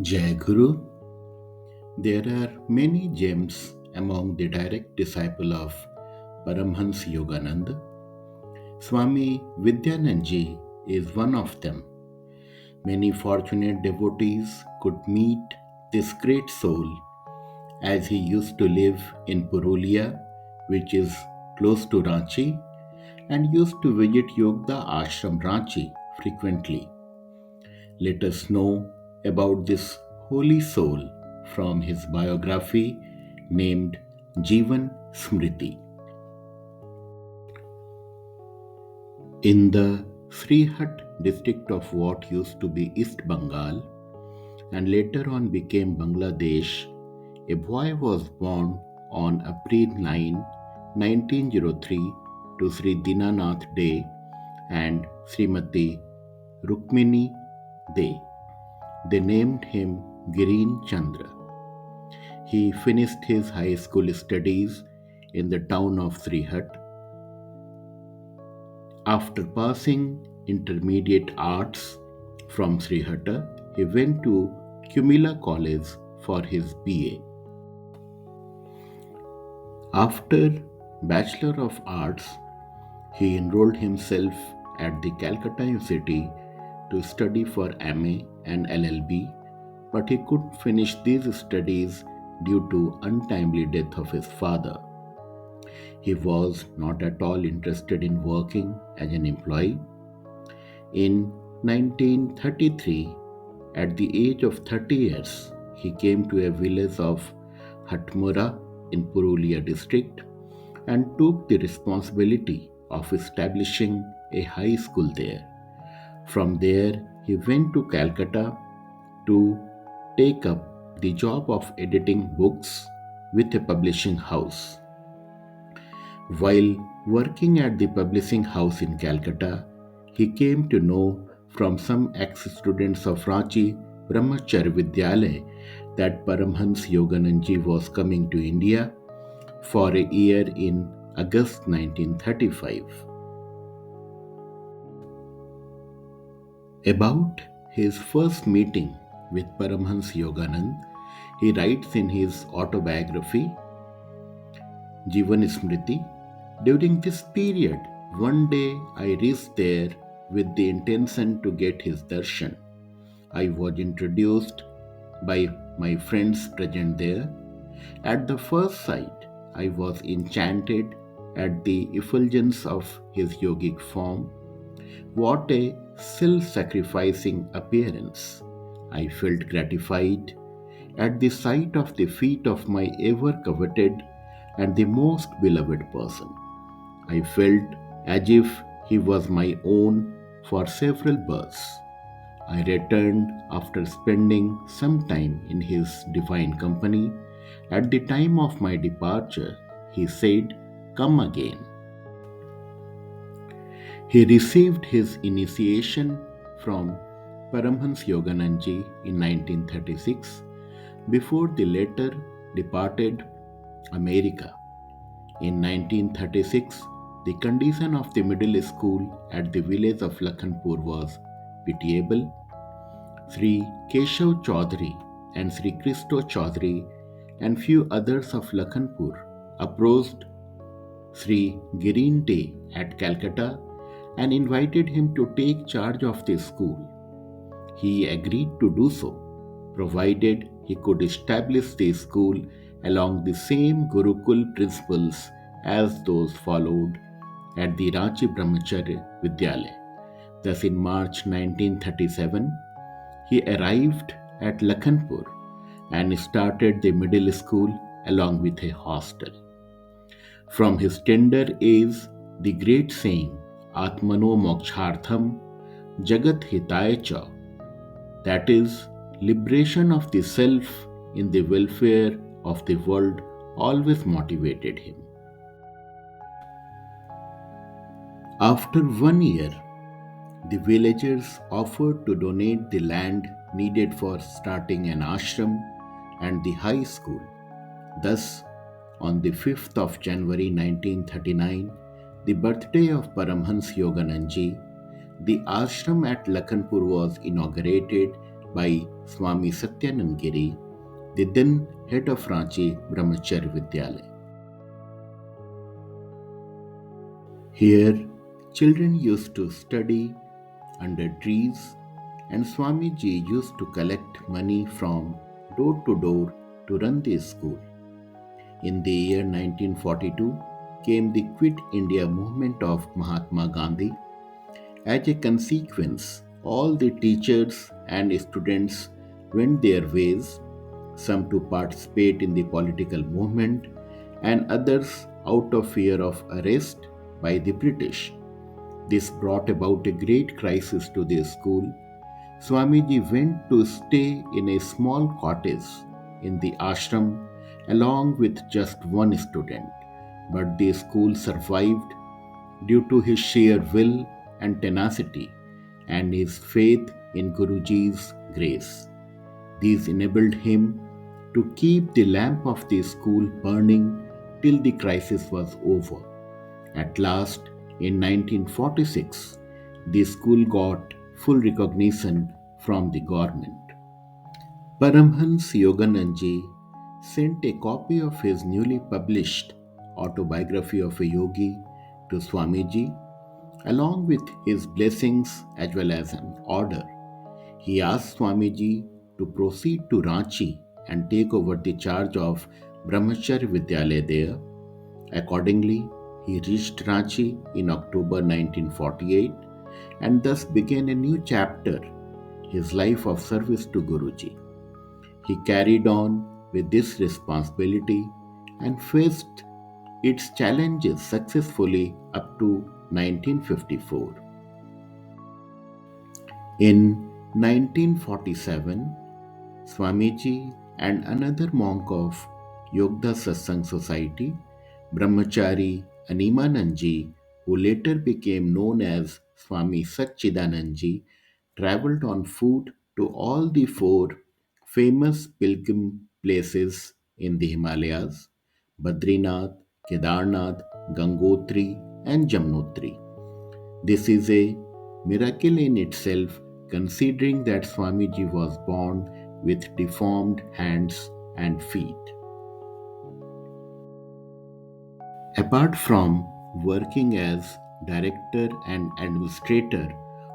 Jai Guru. There are many gems among the direct disciple of Paramahansa Yogananda. Swami Vidyanand ji is one of them. Many fortunate devotees could meet this great soul as he used to live in Purulia, which is close to Ranchi, and used to visit Yogda Ashram Ranchi frequently. Let us know about this holy soul from his biography named Jivan Smriti. In the Srihat district of what used to be East Bengal and later on became Bangladesh, a boy was born on April 9, 1903 to Sri Dinanath Day and Srimati Rukmini Day. They named him Girin Chandra. He finished his high school studies in the town of Srihat. After passing intermediate arts from Srihata, he went to Kumila College for his BA. After Bachelor of Arts, he enrolled himself at the Calcutta University to study for MA and LLB, but he couldn't finish these studies due to untimely death of his father. He was not at all interested in working as an employee. In 1933, at the age of 30 years, he came to a village of Hatmura in Purulia district and took the responsibility of establishing a high school there. From there, he went to Calcutta to take up the job of editing books with a publishing house. While working at the publishing house in Calcutta, he came to know from some ex-students of Ranchi Brahmacharya Vidyalaya that Paramahansa Yogananda was coming to India for a year in August 1935. About his first meeting with Paramahansa Yogananda, he writes in his autobiography, Jivan Smriti, during this period, one day I reached there with the intention to get his darshan. I was introduced by my friends present there. At the first sight, I was enchanted at the effulgence of his yogic form. What a self sacrificing appearance! I felt gratified at the sight of the feet of my ever coveted and the most beloved person. I felt as if he was my own for several births. I returned after spending some time in his divine company. At the time of my departure, he said, "Come again." He received his initiation from Paramahansa Yogananda in 1936 before the latter departed America. In 1936, the condition of the middle school at the village of Lakhanpur was pitiable. Sri Keshav Chaudhary and Sri Christo Chaudhary and few others of Lakhanpur approached Sri Giri at Calcutta and invited him to take charge of the school. He agreed to do so, provided he could establish the school along the same Gurukul principles as those followed at the Ranchi Brahmacharya Vidyalaya. Thus, in March 1937, he arrived at Lakhanpur and started the middle school along with a hostel. From his tender age, the great saying, Atmano Mokshartham Jagat Hitaya Cha, that is, liberation of the self in the welfare of the world, always motivated him. After 1 year, the villagers offered to donate the land needed for starting an ashram and the high school. Thus, on the 5th of January 1939, the birthday of Paramahansa Yogananda, the ashram at Lakhanpur was inaugurated by Swami Satyanand Giri, the then head of Ranchi Brahmacharya Vidyalaya. Here, children used to study under trees, and Swamiji used to collect money from door to door to run the school. In the year 1942 came the Quit India movement of Mahatma Gandhi. As a consequence, all the teachers and students went their ways, some to participate in the political movement, and others out of fear of arrest by the British. This brought about a great crisis to the school. Swamiji went to stay in a small cottage in the ashram along with just one student, but the school survived due to his sheer will and tenacity and his faith in Guruji's grace. These enabled him to keep the lamp of the school burning till the crisis was over. At last, in 1946, the school got full recognition from the government. Paramahansa Yogananda sent a copy of his newly published autobiography of a yogi to Swamiji, along with his blessings as well as an order. He asked Swamiji to proceed to Ranchi and take over the charge of Brahmacharya Vidyalaya there. Accordingly, he reached Ranchi in October 1948 and thus began a new chapter, his life of service to Guruji. He carried on with this responsibility and faced its challenges successfully up to 1954. In 1947, Swamiji and another monk of Yogda Satsang Society, Brahmachari Animanandji, who later became known as Swami Satchidanandji, traveled on foot to all the four famous pilgrim places in the Himalayas: Badrinath, Kedarnath, Gangotri, and Jamnotri. This is a miracle in itself, considering that Swamiji was born with deformed hands and feet. Apart from working as director and administrator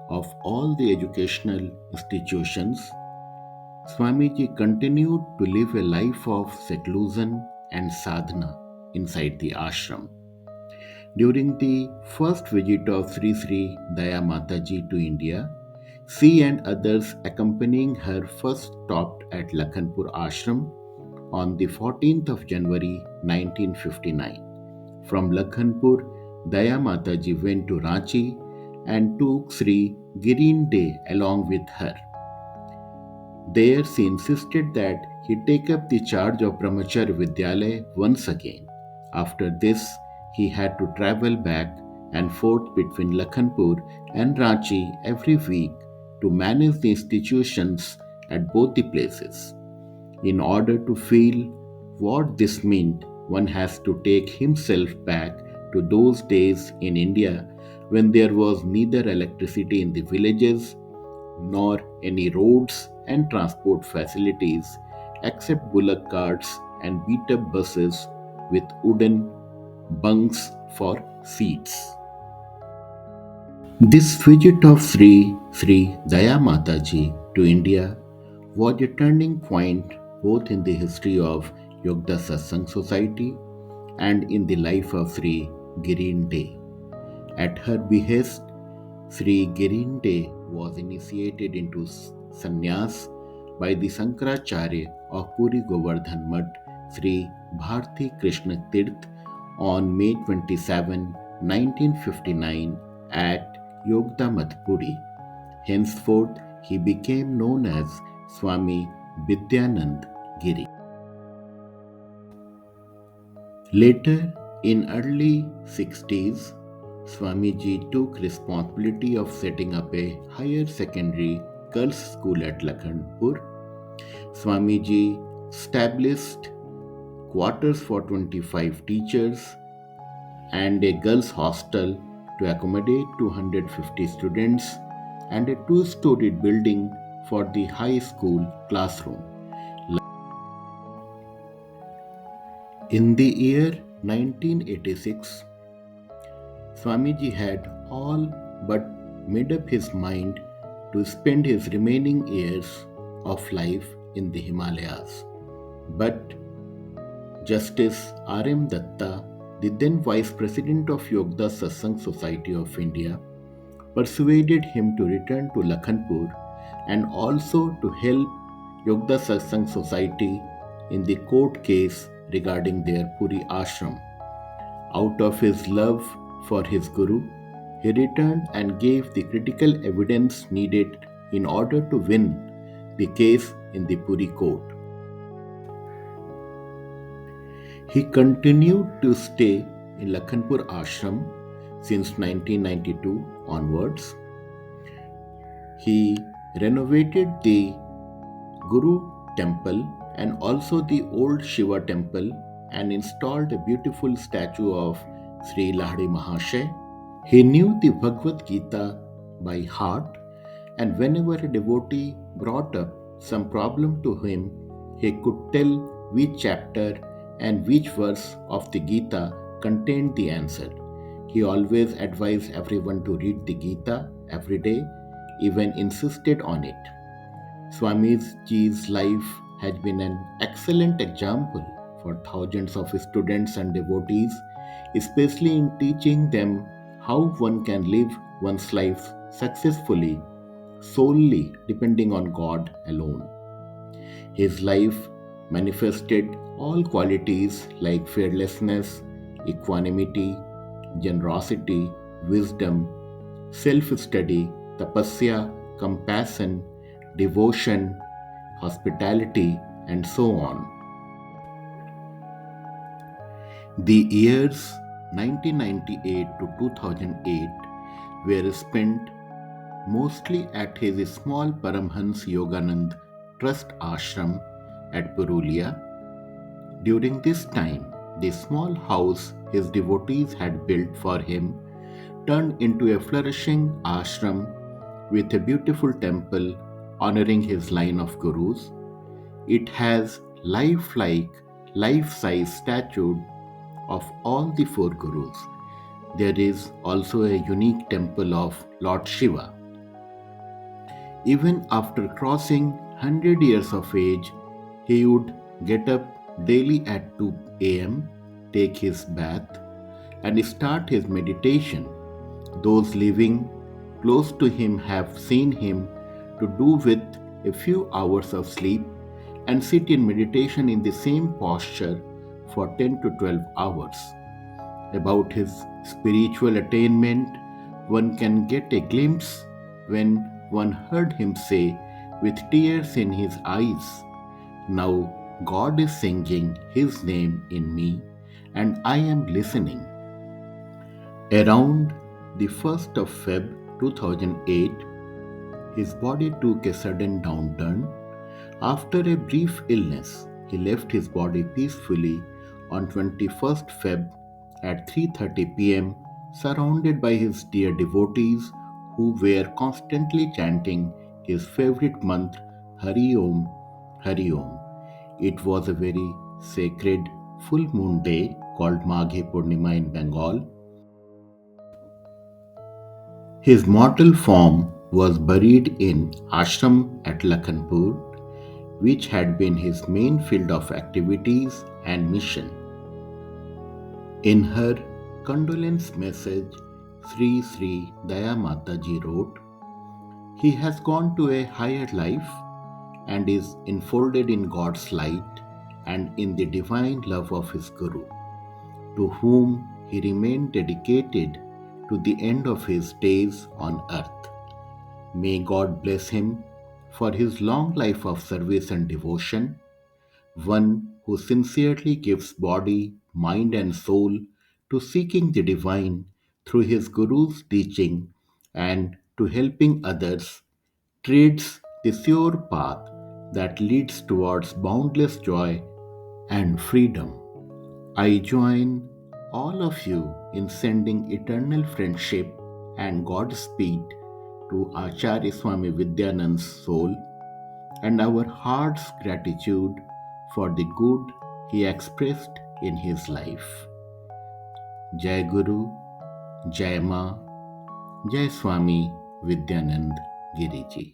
of all the educational institutions, Swamiji continued to live a life of seclusion and sadhana inside the ashram. During the first visit of Sri Sri Daya Mataji to India, she and others accompanying her first stopped at Lakhanpur Ashram on the 14th of January 1959. From Lakhanpur, Daya Mataji went to Ranchi and took Sri Giri along with her. There she insisted that he take up the charge of Brahmacharya Vidyalaya once again. After this, he had to travel back and forth between Lakhanpur and Ranchi every week to manage the institutions at both the places. In order to feel what this meant, one has to take himself back to those days in India when there was neither electricity in the villages nor any roads and transport facilities except bullock carts and beat up buses with wooden bunks for seats. This visit of Sri Daya Mataji to India was a turning point both in the history of Yogda Satsang Society and in the life of Sri Girinde. At her behest, Sri Girinde was initiated into sannyas by the Sankaracharya of Puri Govardhan Mutt, Sri Bharti Krishna Tirth, on May 27, 1959 at Yogda Madhpuri. Henceforth, he became known as Swami Bidyanand Giri. Later, in early 60s, Swamiji took responsibility of setting up a higher secondary girls' school at Lakhanpur. Swamiji established quarters for 25 teachers and a girls' hostel to accommodate 250 students and a two-storied building for the high school classroom. In the year 1986, Swamiji had all but made up his mind to spend his remaining years of life in the Himalayas. But Justice R.M. Datta, the then Vice President of Yogda Satsang Society of India, persuaded him to return to Lakhanpur and also to help Yogda Satsang Society in the court case regarding their Puri ashram. Out of his love for his Guru, he returned and gave the critical evidence needed in order to win the case in the Puri court. He continued to stay in Lakhanpur ashram since 1992 onwards. He renovated the Guru temple and also the old Shiva temple and installed a beautiful statue of Sri Lahadi Mahashay. He knew the Bhagavad Gita by heart, and whenever a devotee brought up some problem to him, he could tell which chapter and which verse of the Gita contained the answer. He always advised everyone to read the Gita every day, even insisted on it. Swamiji's life has been an excellent example for thousands of students and devotees, especially in teaching them how one can live one's life successfully, solely depending on God alone. His life manifested all qualities like fearlessness, equanimity, generosity, wisdom, self study, tapasya, compassion, devotion, hospitality, and so on. The years 1998 to 2008 were spent mostly at his small Paramahansa Yogananda Trust Ashram at Purulia. During this time, the small house his devotees had built for him turned into a flourishing ashram with a beautiful temple honoring his line of gurus. It has lifelike, life-size statue of all the four gurus. There is also a unique temple of Lord Shiva. Even after crossing 100 years of age, he would get up daily at 2 a.m., take his bath, and start his meditation. Those living close to him have seen him to do with a few hours of sleep and sit in meditation in the same posture for 10 to 12 hours. About his spiritual attainment, one can get a glimpse when one heard him say, with tears in his eyes, "Now God is singing His name in me, and I am listening." Around the 1st of Feb 2008, his body took a sudden downturn. After a brief illness, he left his body peacefully on 21st Feb at 3:30 p.m., surrounded by his dear devotees who were constantly chanting his favorite mantra, Hari Om, Hari Om. It was a very sacred full moon day called Maghe Purnima in Bengal. His mortal form was buried in ashram at Lakhanpur, which had been his main field of activities and mission. In her condolence message, Sri Sri Daya Mataji wrote, "He has gone to a higher life and is enfolded in God's light and in the divine love of his Guru, to whom he remained dedicated to the end of his days on earth. May God bless him for his long life of service and devotion, one who sincerely gives body, mind, and soul to seeking the divine through his Guru's teaching and to helping others, treads the sure path that leads towards boundless joy and freedom." I join all of you in sending eternal friendship and Godspeed to Acharya Swami Vidyanand's soul. and our heart's gratitude for the good he expressed in his life. Jai Guru, Jai Ma, Jai Swami Vidyanand Giriji.